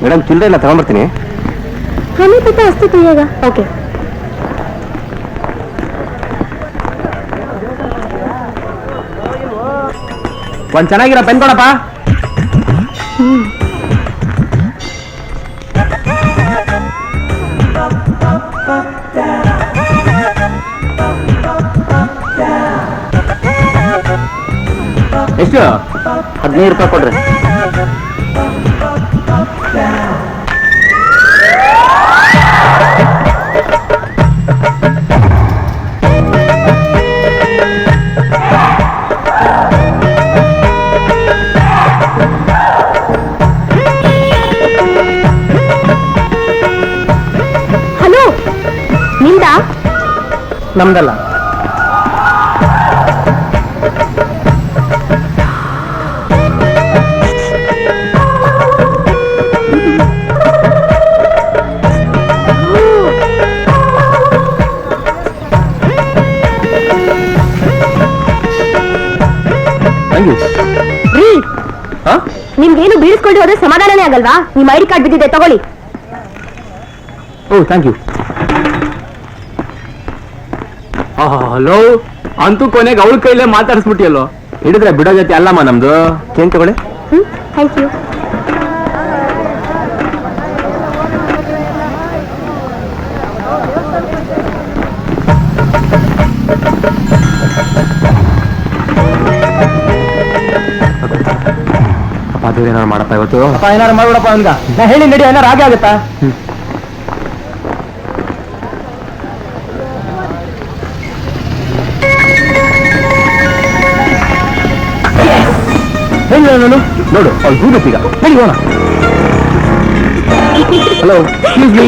Madam ಚಿಲ್ಲರೆ ಎಲ್ಲ ತಗೊಂಡ್ಬರ್ತೀನಿ. हमें पता अस्ते पिएगा. ओके. ಒಂದು ಚೆನ್ನಾಗಿರೋ ಪೆನ್ ಕೊಡಪ್ಪ. ಎಷ್ಟು? 15 ರೂಪಾಯಿ ಕೊಡ್ರಿ. ಹಲೋ, ನಿಂದ? ನಮ್ದಲ್ಲ. ರೀ, ನಿಮ್ಗೇನು ಬೀಳಿಸ್ಕೊಂಡು ಹೋದ್ರೆ ಸಮಾಧಾನನೇ ಆಗಲ್ವಾ? ನಿಮ್ಮ ಐಡಿ ಕಾರ್ಡ್ ಬಿದ್ದಿದೆ, ತಗೊಳ್ಳಿ. ಓ, ಥ್ಯಾಂಕ್ ಯು. ಹಲೋ, ಅಂತೂ ಕೊನೆಗೆ ಅವಳ ಕೈಲೇ ಮಾತಾಡಿಸ್ಬಿಟ್ಟಿಯಲ್ಲೋ. ಹಿಡಿದ್ರೆ ಬಿಡೋ ಜೊತೆ ಅಲ್ಲಮ್ಮ ನಮ್ದು. ಚೇನ್ ತಗೊಳ್ಳಿ. Thank you. ಅದು ಏನಾರು ಮಾಡಪ್ಪ ಇವತ್ತು. ಏನಾರು ಮಾಡ್ಬಿಡಪ್ಪ ಅವನ್ಗ. ನಾ ಹೇಳಿ ನಡಿ, ಏನಾರು ಹಾಗೆ ಆಗುತ್ತಾ? ಹೇಳಿ ನಾನು ನೋಡು, ಅವ್ಳು ಹೂಗತ್ತೀಗ. ಹೇಳಿ ಹೋಣ. Hello, excuse me.